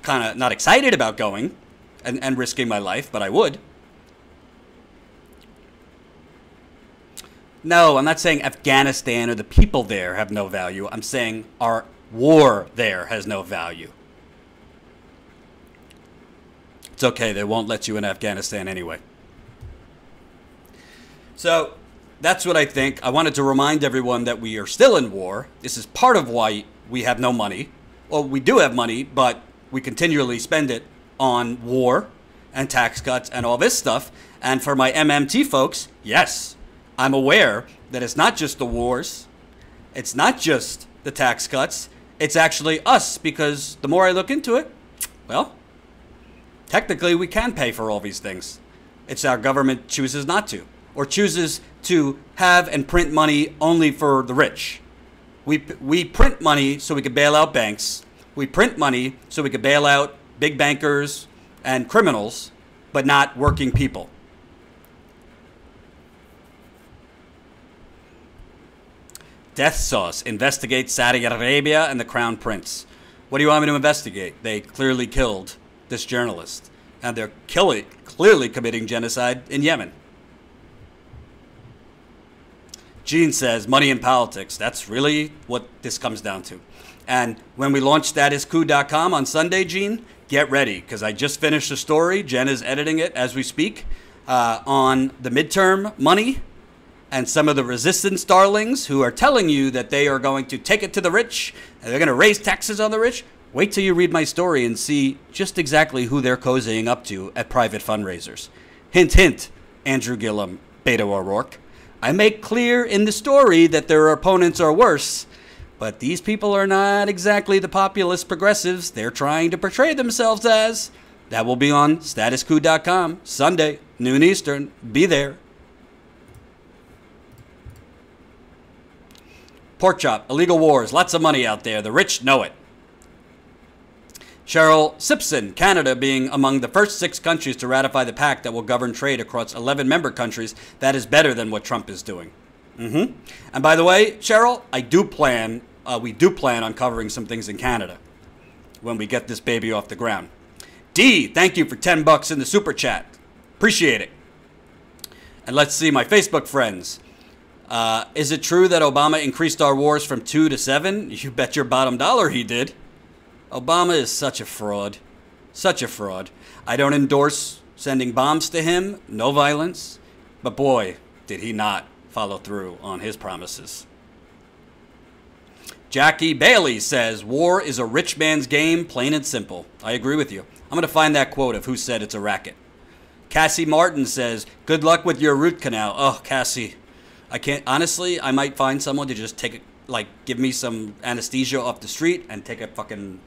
excited about going and risking my life, but I would. No, I'm not saying Afghanistan or the people there have no value. I'm saying our war there has no value. It's okay. They won't let you in Afghanistan anyway. So that's what I think. I wanted to remind everyone that we are still in war. This is part of why we have no money. Well, we do have money, but we continually spend it on war and tax cuts and all this stuff. And for my MMT folks, yes, I'm aware that it's not just the wars. It's not just the tax cuts. It's actually us, because the more I look into it, well, technically we can pay for all these things. It's our government chooses not to, or chooses to have and print money only for the rich. We print money so we could bail out banks. We print money so we could bail out big bankers and criminals, but not working people. Death Sauce investigates Saudi Arabia and the Crown Prince. What do you want me to investigate? They clearly killed this journalist, and they're clearly committing genocide in Yemen. Gene says, money in politics. That's really what this comes down to. And when we launch statuscoup.com on Sunday, Gene, get ready, because I just finished the story. Jen is editing it as we speak, on the midterm money and some of the resistance darlings who are telling you that they are going to take it to the rich and they're going to raise taxes on the rich. Wait till you read my story and see just exactly who they're cozying up to at private fundraisers. Hint, hint, Andrew Gillum, Beto O'Rourke. I make clear in the story that their opponents are worse, but these people are not exactly the populist progressives they're trying to portray themselves as. That will be on statuscoup.com, Sunday, noon Eastern. Be there. Pork chop, illegal wars, lots of money out there. The rich know it. Cheryl Simpson, Canada being among the first 6 countries to ratify the pact that will govern trade across 11 member countries. That is better than what Trump is doing. And by the way, Cheryl, we do plan on covering some things in Canada when we get this baby off the ground. D, thank you for $10 in the super chat. Appreciate it. And let's see my Facebook friends. Is it true that Obama increased our wars from 2 to 7? You bet your bottom dollar he did. Obama is such a fraud. Such a fraud. I don't endorse sending bombs to him. No violence. But boy, did he not follow through on his promises. Jackie Bailey says, war is a rich man's game, plain and simple. I agree with you. I'm going to find that quote of who said it's a racket. Cassie Martin says, good luck with your root canal. Oh, Cassie, I can't. Honestly, I might find someone to just take it, like, give me some anesthesia off the street and take a fucking,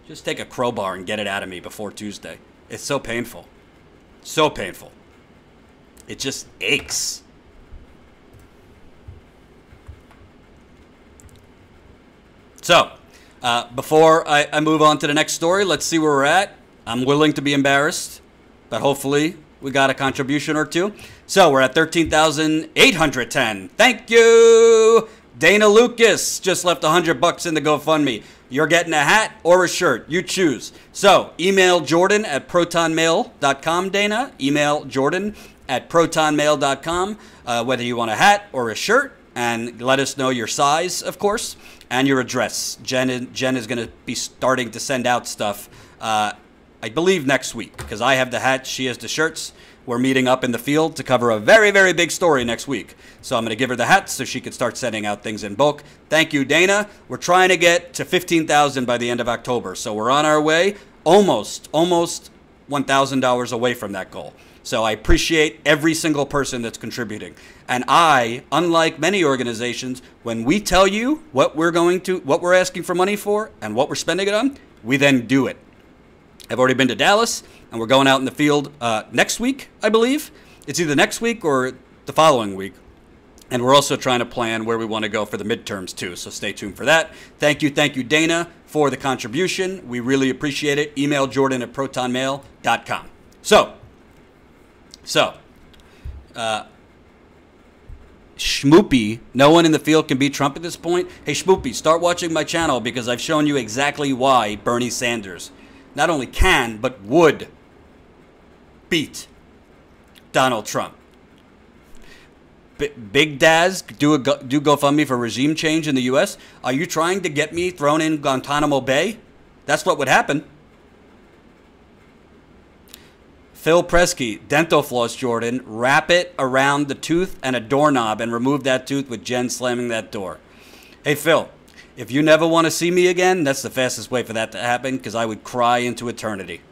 just take a crowbar and get it out of me before Tuesday. It's so painful. So painful. It just aches. So, before I move on to the next story, let's see where we're at. I'm willing to be embarrassed, but hopefully we got a contribution or two. So, we're at 13,810. Thank you! Dana Lucas just left $100 in the GoFundMe. You're getting a hat or a shirt. You choose. So, email Jordan at protonmail.com, Dana. Email Jordan at protonmail.com, whether you want a hat or a shirt. And let us know your size, of course, and your address. Jen is going to be starting to send out stuff, I believe, next week, because I have the hats, she has the shirts. We're meeting up in the field to cover a very, very big story next week. So I'm going to give her the hats so she can start sending out things in bulk. Thank you, Dana. We're trying to get to 15,000 by the end of October. So we're on our way, almost $1,000 away from that goal. So I appreciate every single person that's contributing. And I, unlike many organizations, when we tell you what we're asking for money for and what we're spending it on, we then do it. I've already been to Dallas, and we're going out in the field next week, I believe. It's either next week or the following week. And we're also trying to plan where we want to go for the midterms, too. So stay tuned for that. Thank you, Dana, for the contribution. We really appreciate it. Email Jordan at protonmail.com. So, Schmoopy, no one in the field can beat Trump at this point. Hey, Schmoopy, start watching my channel because I've shown you exactly why Bernie Sanders not only can, but would beat Donald Trump. Big Daz, do GoFundMe for regime change in the U.S. Are you trying to get me thrown in Guantanamo Bay? That's what would happen. Phil Presky, dental floss, Jordan. Wrap it around the tooth and a doorknob and remove that tooth with Jen slamming that door. Hey, Phil, if you never want to see me again, that's the fastest way for that to happen because I would cry into eternity.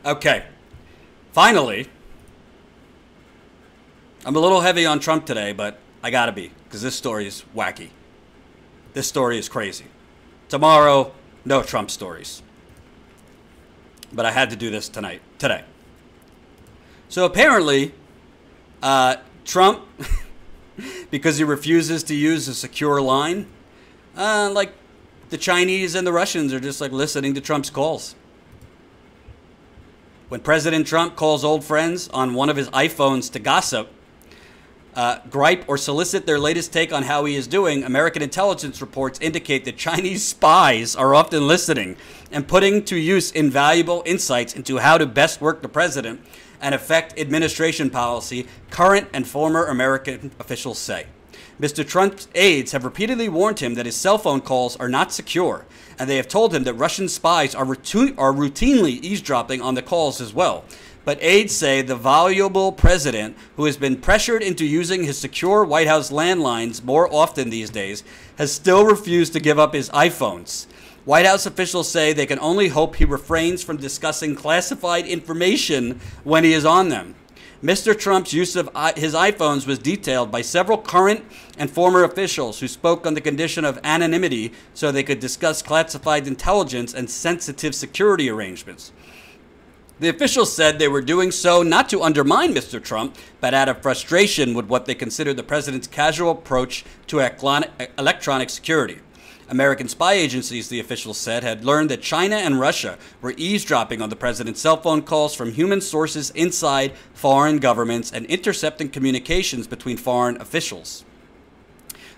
Okay. Finally, I'm a little heavy on Trump today, but I gotta be because this story is wacky. This story is crazy. Tomorrow, no Trump stories. But I had to do this today. So apparently, Trump, because he refuses to use a secure line, like the Chinese and the Russians are just like listening to Trump's calls. When President Trump calls old friends on one of his iPhones to gossip, gripe, or solicit their latest take on how he is doing, American intelligence reports indicate that Chinese spies are often listening and putting to use invaluable insights into how to best work the president and affect administration policy, current and former American officials say. Mr. Trump's aides have repeatedly warned him that his cell phone calls are not secure, and they have told him that Russian spies are routinely eavesdropping on the calls as well. But aides say the voluble president, who has been pressured into using his secure White House landlines more often these days, has still refused to give up his iPhones. White House officials say they can only hope he refrains from discussing classified information when he is on them. Mr. Trump's use of his iPhones was detailed by several current and former officials who spoke on the condition of anonymity so they could discuss classified intelligence and sensitive security arrangements. The officials said they were doing so not to undermine Mr. Trump, but out of frustration with what they considered the president's casual approach to electronic security. American spy agencies, the officials said, had learned that China and Russia were eavesdropping on the president's cell phone calls from human sources inside foreign governments and intercepting communications between foreign officials.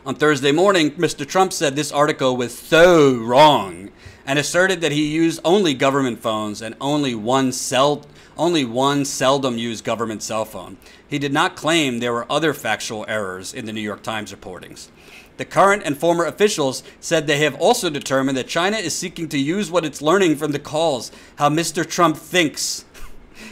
On Thursday morning, Mr. Trump said this article was so wrong and asserted that he used only government phones and only one seldom used government cell phone. He did not claim there were other factual errors in the New York Times reportings. The current and former officials said they have also determined that China is seeking to use what it's learning from the calls, how Mr. Trump thinks.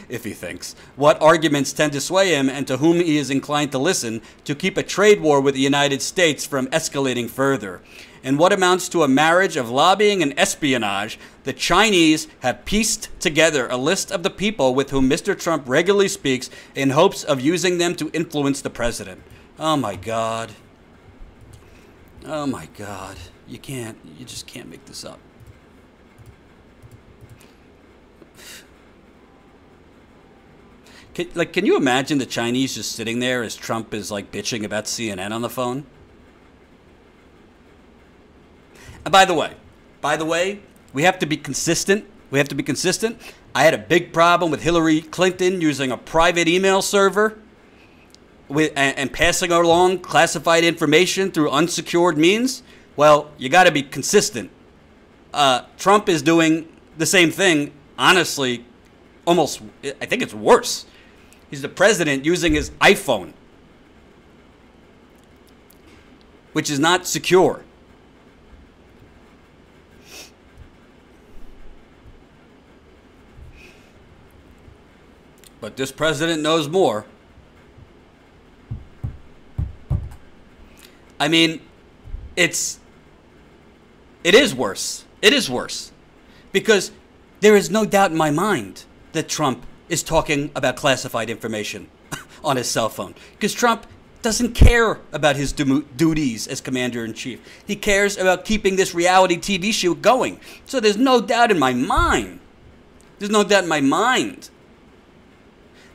if he thinks, what arguments tend to sway him and to whom he is inclined to listen to keep a trade war with the United States from escalating further. In what amounts to a marriage of lobbying and espionage, the Chinese have pieced together a list of the people with whom Mr. Trump regularly speaks in hopes of using them to influence the president. Oh my God. Oh my God. You just can't make this up. Can you imagine the Chinese just sitting there as Trump is like bitching about CNN on the phone? And by the way, we have to be consistent. I had a big problem with Hillary Clinton using a private email server and passing along classified information through unsecured means. Well, you got to be consistent. Trump is doing the same thing, honestly, almost, I think it's worse. He's the president using his iPhone, which is not secure. But this president knows more. I mean, it is worse. It is worse. Because there is no doubt in my mind that Trump is talking about classified information on his cell phone. Because Trump doesn't care about his duties as commander-in-chief. He cares about keeping this reality TV show going. So there's no doubt in my mind.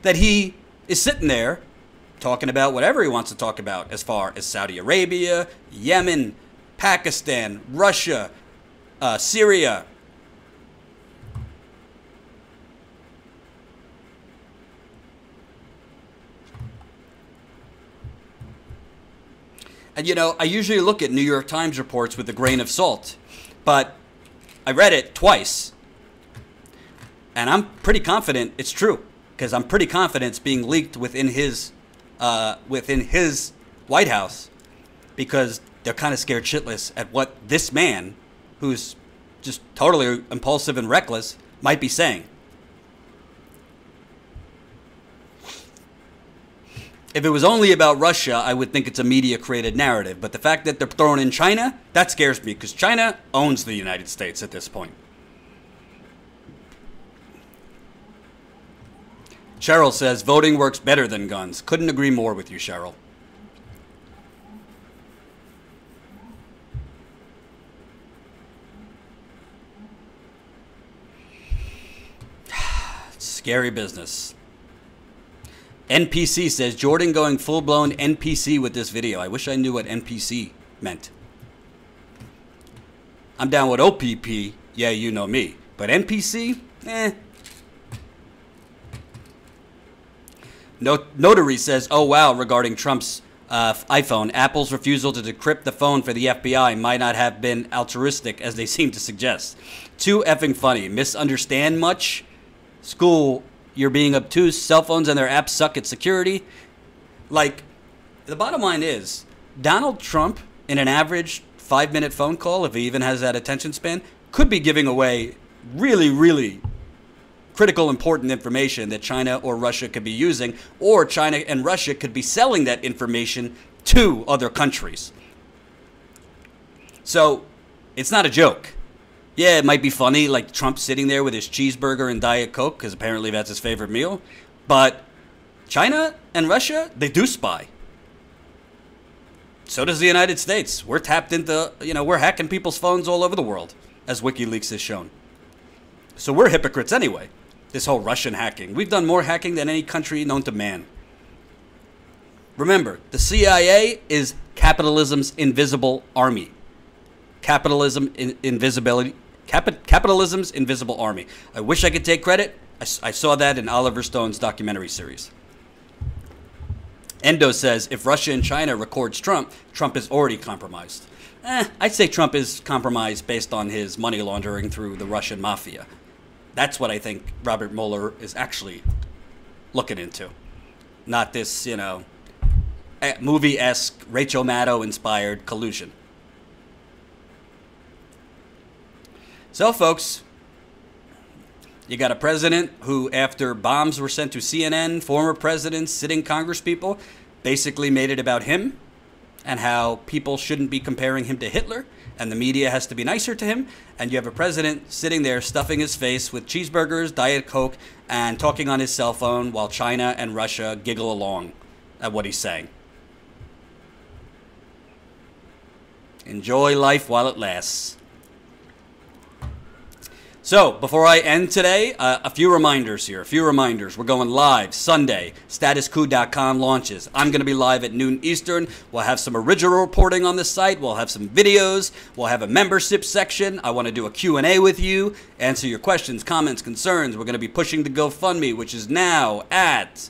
That he is sitting there talking about whatever he wants to talk about as far as Saudi Arabia, Yemen, Pakistan, Russia, Syria. And you know, I usually look at New York Times reports with a grain of salt, but I read it twice, and I'm pretty confident it's true. Because I'm pretty confident it's being leaked within his White House, because they're kind of scared shitless at what this man, who's just totally impulsive and reckless, might be saying. If it was only about Russia, I would think it's a media-created narrative. But the fact that they're throwing in China, that scares me, because China owns the United States at this point. Cheryl says, voting works better than guns. Couldn't agree more with you, Cheryl. Scary business. NPC says, Jordan going full-blown NPC with this video. I wish I knew what NPC meant. I'm down with OPP. Yeah, you know me. But NPC? Notary says, oh wow, regarding Trump's iPhone, Apple's refusal to decrypt the phone for the FBI might not have been altruistic as they seem to suggest. Too effing funny. Misunderstand much? School, you're being obtuse. Cell phones and their apps suck at security. Like, the bottom line is, Donald Trump, in an average 5-minute phone call, if he even has that attention span, could be giving away really, really critical, important information that China or Russia could be using, or China and Russia could be selling that information to other countries. So, it's not a joke. Yeah, it might be funny, like Trump sitting there with his cheeseburger and Diet Coke, because apparently that's his favorite meal. But China and Russia, they do spy. So does the United States. We're tapped into, we're hacking people's phones all over the world, as WikiLeaks has shown. So we're hypocrites anyway. This whole Russian hacking. We've done more hacking than any country known to man. Remember, the CIA is capitalism's invisible army. Capitalism's invisible army. I wish I could take credit. I saw that in Oliver Stone's documentary series. Endo says, if Russia and China records Trump, Trump is already compromised. I'd say Trump is compromised based on his money laundering through the Russian mafia. That's what I think Robert Mueller is actually looking into. Not this, movie-esque, Rachel Maddow-inspired collusion. So, folks, You got a president who, after bombs were sent to CNN, former presidents, sitting congresspeople, basically made it about him and how people shouldn't be comparing him to Hitler and the media has to be nicer to him. And you have a president sitting there stuffing his face with cheeseburgers, Diet Coke, and talking on his cell phone while China and Russia giggle along at what he's saying. Enjoy life while it lasts. So, before I end today, a few reminders here. We're going live Sunday. StatusCout.com launches. I'm going to be live at noon Eastern. We'll have some original reporting on the site. We'll have some videos. We'll have a membership section. I want to do a Q&A with you, answer your questions, comments, concerns. We're going to be pushing the GoFundMe, which is now at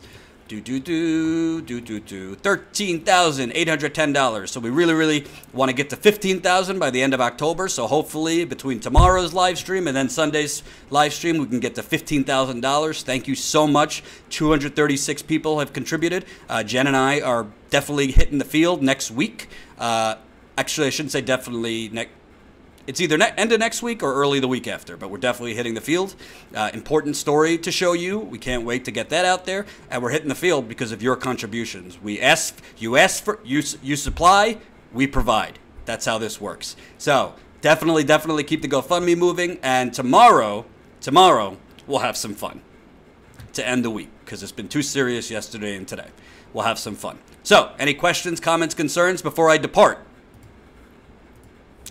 $13,810. So we really want to get to $15,000 by the end of October. So hopefully between tomorrow's live stream and then Sunday's live stream, we can get to $15,000. Thank you so much. 236 people have contributed. Jen and I are definitely hitting the field next week. Actually, I shouldn't say definitely next. It's either end of next week or early the week after, but we're definitely hitting the field. Important story to show you. We can't wait to get that out there, and we're hitting the field because of your contributions. You supply, we provide. That's how this works. So definitely keep the GoFundMe moving, and tomorrow we'll have some fun to end the week because it's been too serious yesterday and today. We'll have some fun. So, any questions, comments, concerns before I depart?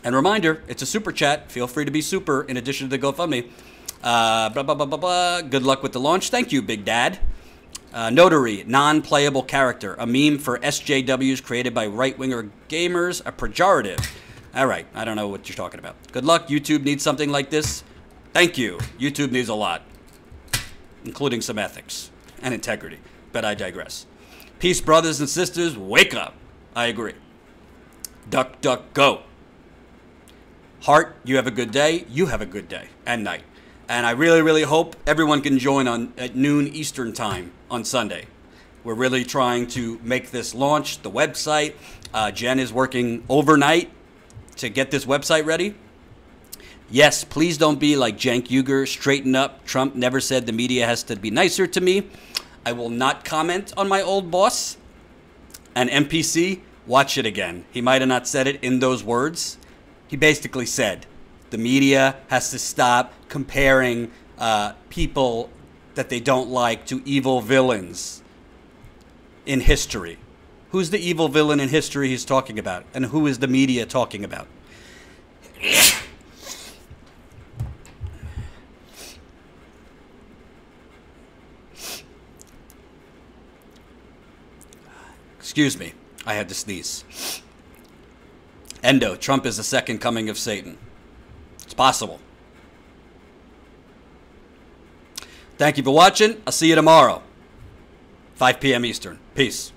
And reminder, it's a super chat. Feel free to be super in addition to the GoFundMe. Good luck with the launch. Thank you, Big Dad. Notary, non-playable character. A meme for SJWs created by right-winger gamers. A pejorative. All right, I don't know what you're talking about. Good luck. YouTube needs something like this. Thank you. YouTube needs a lot, including some ethics and integrity. But I digress. Peace, brothers and sisters. Wake up. I agree. Duck, duck, go. Heart, you have a good day. You have a good day and night. And I really hope everyone can join at noon Eastern time on Sunday. We're really trying to make this launch, the website. Jen is working overnight to get this website ready. Yes, please don't be like Cenk Uygur. Straighten up. Trump never said the media has to be nicer to me. I will not comment on my old boss. And MPC, watch it again. He might have not said it in those words. He basically said the media has to stop comparing people that they don't like to evil villains in history. Who's the evil villain in history he's talking about? And who is the media talking about? Excuse me, I had to sneeze. Endo, Trump is the second coming of Satan. It's possible. Thank you for watching. I'll see you tomorrow, 5 p.m. Eastern. Peace.